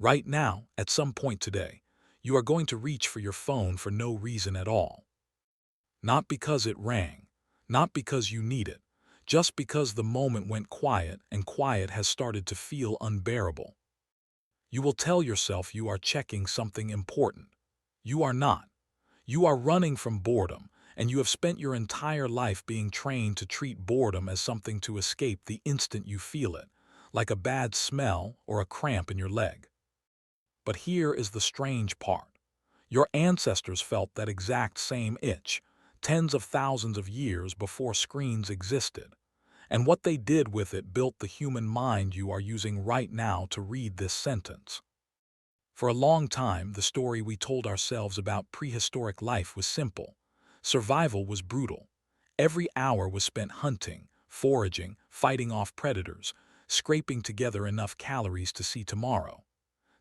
Right now, at some point today, you are going to reach for your phone for no reason at all. Not because it rang, not because you need it, just because the moment went quiet and quiet has started to feel unbearable. You will tell yourself you are checking something important. You are not. You are running from boredom, and you have spent your entire life being trained to treat boredom as something to escape the instant you feel it, like a bad smell or a cramp in your leg. But here is the strange part. Your ancestors felt that exact same itch, tens of thousands of years before screens existed. And what they did with it built the human mind you are using right now to read this sentence. For a long time, the story we told ourselves about prehistoric life was simple. Survival was brutal. Every hour was spent hunting, foraging, fighting off predators, scraping together enough calories to see tomorrow.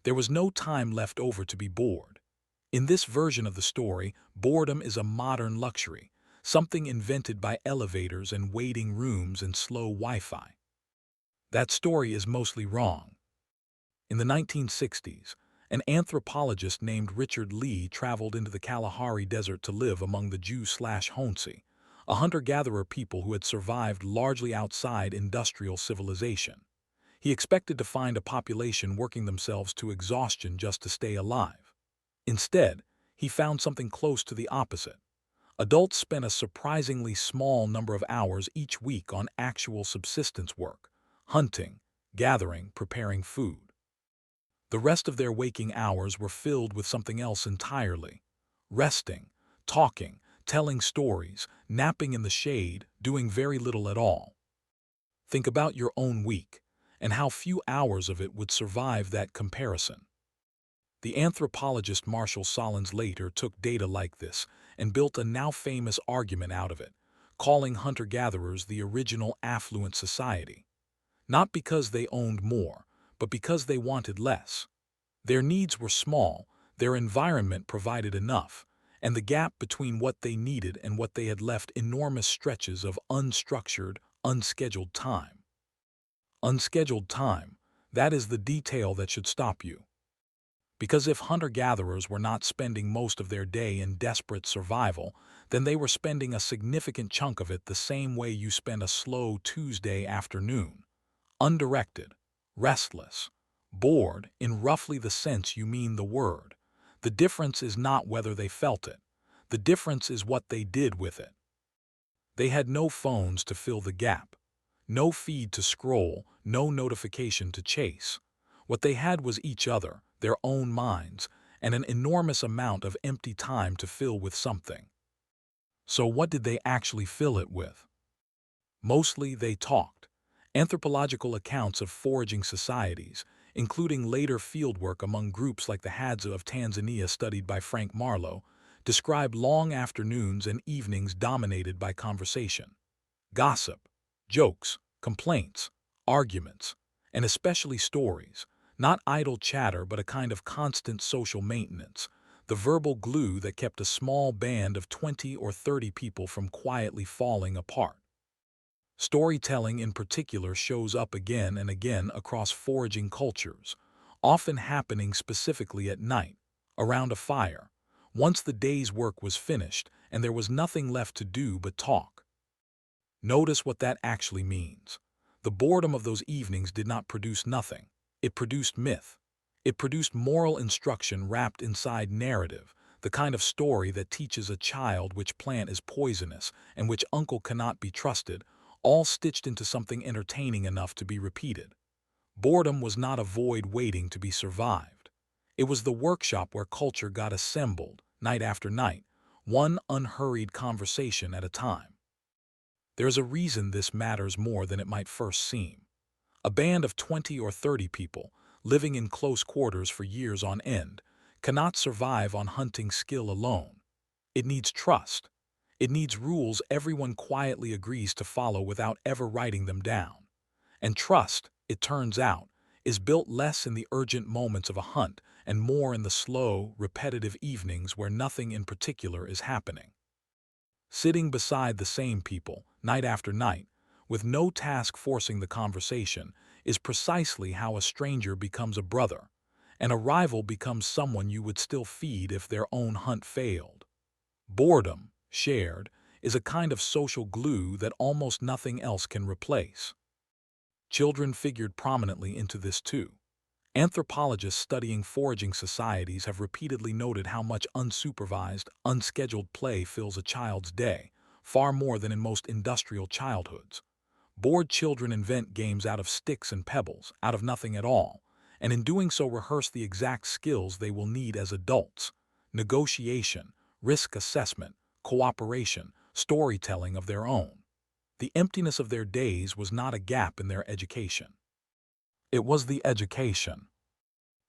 There was no time left over to be bored. In this version of the story, boredom is a modern luxury, something invented by elevators and waiting rooms and slow Wi-Fi. That story is mostly wrong. In the 1960s, an anthropologist named Richard Lee traveled into the Kalahari Desert to live among the Jew/Honsi, a hunter-gatherer people who had survived largely outside industrial civilization. He expected to find a population working themselves to exhaustion just to stay alive. Instead, he found something close to the opposite. Adults spent a surprisingly small number of hours each week on actual subsistence work, hunting, gathering, preparing food. The rest of their waking hours were filled with something else entirely. Resting, talking, telling stories, napping in the shade, doing very little at all. Think about your own week, and how few hours of it would survive that comparison. The anthropologist Marshall Solins later took data like this and built a now famous argument out of it, calling hunter-gatherers the original affluent society. Not because they owned more, but because they wanted less. Their needs were small, their environment provided enough, and the gap between what they needed and what they had left enormous stretches of unstructured, unscheduled time. Unscheduled time, that is the detail that should stop you. Because if hunter-gatherers were not spending most of their day in desperate survival, then they were spending a significant chunk of it the same way you spend a slow Tuesday afternoon. Undirected, restless, bored in roughly the sense you mean the word. The difference is not whether they felt it. The difference is what they did with it. They had no phones to fill the gap, no feed to scroll, no notification to chase. What they had was each other, their own minds, and an enormous amount of empty time to fill with something. So what did they actually fill it with? Mostly they talked. Anthropological accounts of foraging societies, including later fieldwork among groups like the Hadza of Tanzania studied by Frank Marlowe, describe long afternoons and evenings dominated by conversation. Gossip, jokes, complaints, arguments, and especially stories, not idle chatter but a kind of constant social maintenance, the verbal glue that kept a small band of 20 or 30 people from quietly falling apart. Storytelling in particular shows up again and again across foraging cultures, often happening specifically at night, around a fire, once the day's work was finished and there was nothing left to do but talk. Notice what that actually means. The boredom of those evenings did not produce nothing. It produced myth. It produced moral instruction wrapped inside narrative, the kind of story that teaches a child which plant is poisonous and which uncle cannot be trusted, all stitched into something entertaining enough to be repeated. Boredom was not a void waiting to be survived. It was the workshop where culture got assembled, night after night, one unhurried conversation at a time. There's a reason this matters more than it might first seem. A band of 20 or 30 people, living in close quarters for years on end, cannot survive on hunting skill alone. It needs trust. It needs rules everyone quietly agrees to follow without ever writing them down. And trust, it turns out, is built less in the urgent moments of a hunt and more in the slow, repetitive evenings where nothing in particular is happening. Sitting beside the same people, night after night, with no task forcing the conversation, is precisely how a stranger becomes a brother, and a rival becomes someone you would still feed if their own hunt failed. Boredom, shared, is a kind of social glue that almost nothing else can replace. Children figured prominently into this too. Anthropologists studying foraging societies have repeatedly noted how much unsupervised, unscheduled play fills a child's day, far more than in most industrial childhoods. Bored children invent games out of sticks and pebbles, out of nothing at all, and in doing so rehearse the exact skills they will need as adults: negotiation, risk assessment, cooperation, storytelling of their own. The emptiness of their days was not a gap in their education. It was the education.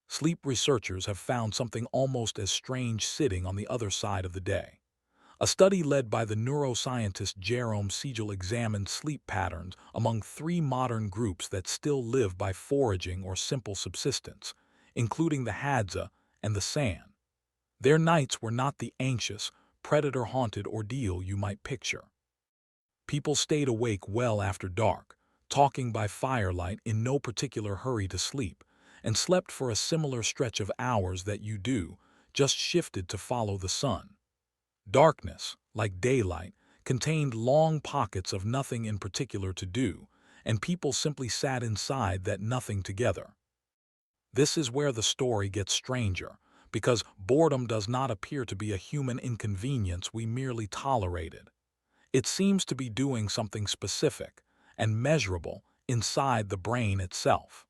Sleep researchers have found something almost as strange sitting on the other side of the day. A study led by the neuroscientist Jerome Siegel examined sleep patterns among 3 modern groups that still live by foraging or simple subsistence, including the Hadza and the San. Their nights were not the anxious, predator-haunted ordeal you might picture. People stayed awake well after dark, talking by firelight in no particular hurry to sleep, and slept for a similar stretch of hours that you do, just shifted to follow the sun. Darkness, like daylight, contained long pockets of nothing in particular to do, and people simply sat inside that nothing together. This is where the story gets stranger, because boredom does not appear to be a human inconvenience we merely tolerated. It seems to be doing something specific and measurable inside the brain itself.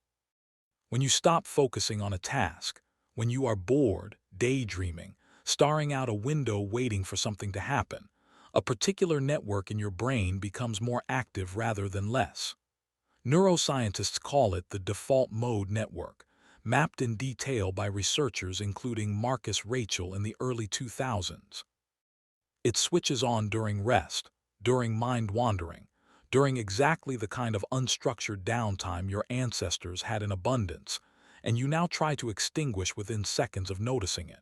When you stop focusing on a task, when you are bored, daydreaming, staring out a window waiting for something to happen, a particular network in your brain becomes more active rather than less. Neuroscientists call it the default mode network, mapped in detail by researchers including Marcus Rachel in the early 2000s. It switches on during rest, during mind wandering, during exactly the kind of unstructured downtime your ancestors had in abundance, and you now try to extinguish within seconds of noticing it.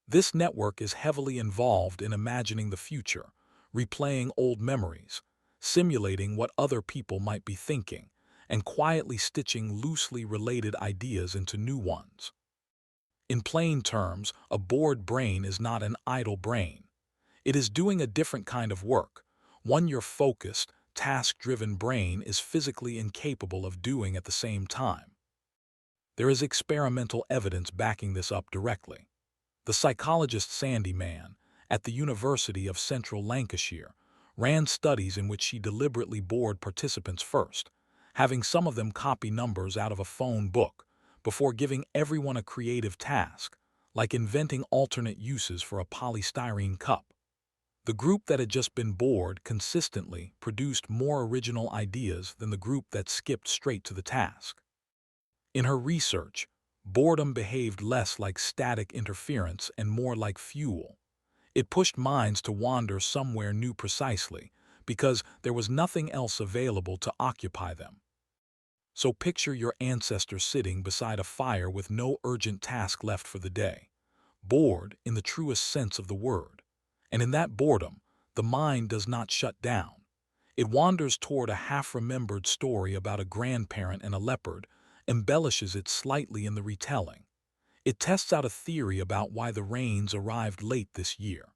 This network is heavily involved in imagining the future, replaying old memories, simulating what other people might be thinking, and quietly stitching loosely related ideas into new ones. In plain terms, a bored brain is not an idle brain. It is doing a different kind of work, one your focused, task-driven brain is physically incapable of doing at the same time. There is experimental evidence backing this up directly. The psychologist Sandy Mann, at the University of Central Lancashire, ran studies in which she deliberately bored participants first, having some of them copy numbers out of a phone book, before giving everyone a creative task, like inventing alternate uses for a polystyrene cup. The group that had just been bored consistently produced more original ideas than the group that skipped straight to the task. In her research, boredom behaved less like static interference and more like fuel. It pushed minds to wander somewhere new precisely, because there was nothing else available to occupy them. So picture your ancestor sitting beside a fire with no urgent task left for the day, bored in the truest sense of the word. And in that boredom, the mind does not shut down. It wanders toward a half-remembered story about a grandparent and a leopard, embellishes it slightly in the retelling. It tests out a theory about why the rains arrived late this year.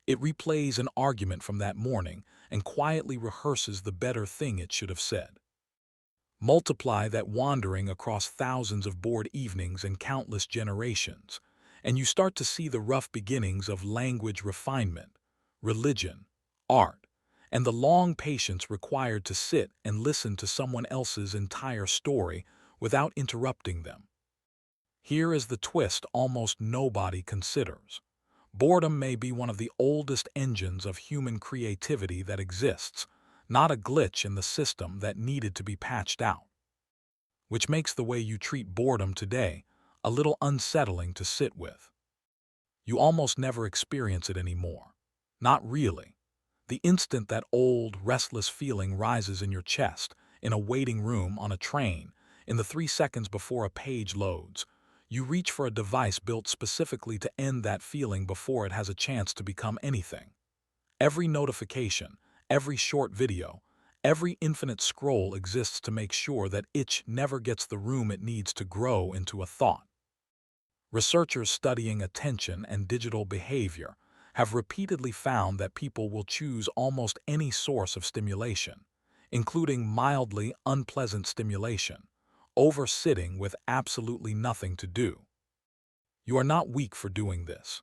It replays an argument from that morning and quietly rehearses the better thing it should have said. Multiply that wandering across thousands of bored evenings and countless generations, and you start to see the rough beginnings of language refinement, religion, art, and the long patience required to sit and listen to someone else's entire story without interrupting them. Here is the twist almost nobody considers. Boredom may be one of the oldest engines of human creativity that exists, not a glitch in the system that needed to be patched out. Which makes the way you treat boredom today a little unsettling to sit with. You almost never experience it anymore. Not really. The instant that old, restless feeling rises in your chest, in a waiting room, on a train, in the 3 seconds before a page loads, you reach for a device built specifically to end that feeling before it has a chance to become anything. Every notification, every short video, every infinite scroll exists to make sure that itch never gets the room it needs to grow into a thought. Researchers studying attention and digital behavior have repeatedly found that people will choose almost any source of stimulation, including mildly unpleasant stimulation, over sitting with absolutely nothing to do. You are not weak for doing this.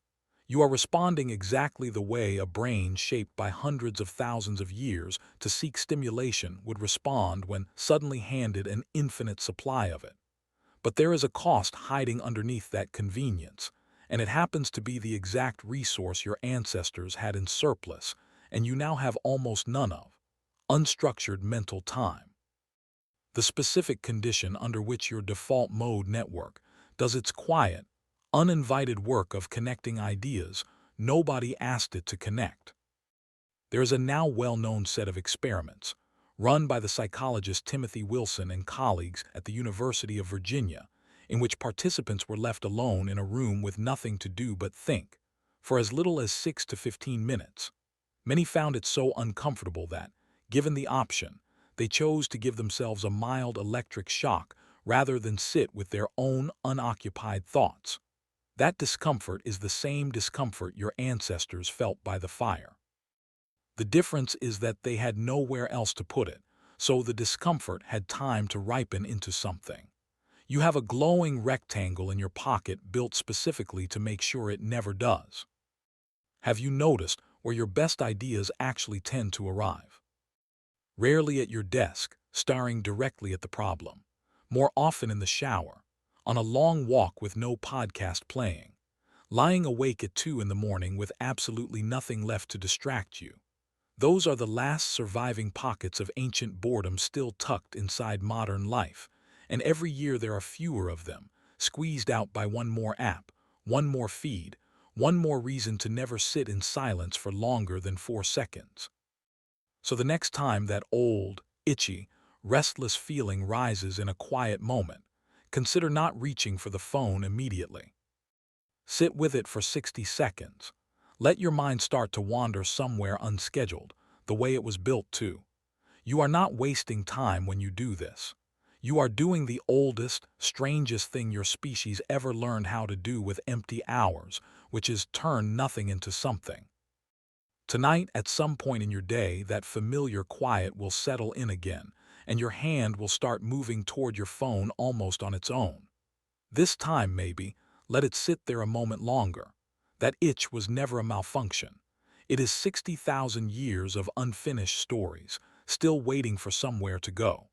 You are responding exactly the way a brain shaped by hundreds of thousands of years to seek stimulation would respond when suddenly handed an infinite supply of it. But there is a cost hiding underneath that convenience, and it happens to be the exact resource your ancestors had in surplus and you now have almost none of: unstructured mental time. The specific condition under which your default mode network does its quiet, uninvited work of connecting ideas nobody asked it to connect. There is a now well-known set of experiments, run by the psychologist Timothy Wilson and colleagues at the University of Virginia, in which participants were left alone in a room with nothing to do but think, for as little as 6 to 15 minutes. Many found it so uncomfortable that, given the option, they chose to give themselves a mild electric shock rather than sit with their own unoccupied thoughts. That discomfort is the same discomfort your ancestors felt by the fire. The difference is that they had nowhere else to put it, so the discomfort had time to ripen into something. You have a glowing rectangle in your pocket built specifically to make sure it never does. Have you noticed where your best ideas actually tend to arrive? Rarely at your desk, staring directly at the problem. More often in the shower, on a long walk with no podcast playing, lying awake at 2 in the morning with absolutely nothing left to distract you. Those are the last surviving pockets of ancient boredom still tucked inside modern life, and every year there are fewer of them, squeezed out by one more app, one more feed, one more reason to never sit in silence for longer than 4 seconds. So the next time that old, itchy, restless feeling rises in a quiet moment, consider not reaching for the phone immediately. Sit with it for 60 seconds. Let your mind start to wander somewhere unscheduled, the way it was built to. You are not wasting time when you do this. You are doing the oldest, strangest thing your species ever learned how to do with empty hours, which is turn nothing into something. Tonight, at some point in your day, that familiar quiet will settle in again, and your hand will start moving toward your phone almost on its own. This time, maybe, let it sit there a moment longer. That itch was never a malfunction. It is 60,000 years of unfinished stories, still waiting for somewhere to go.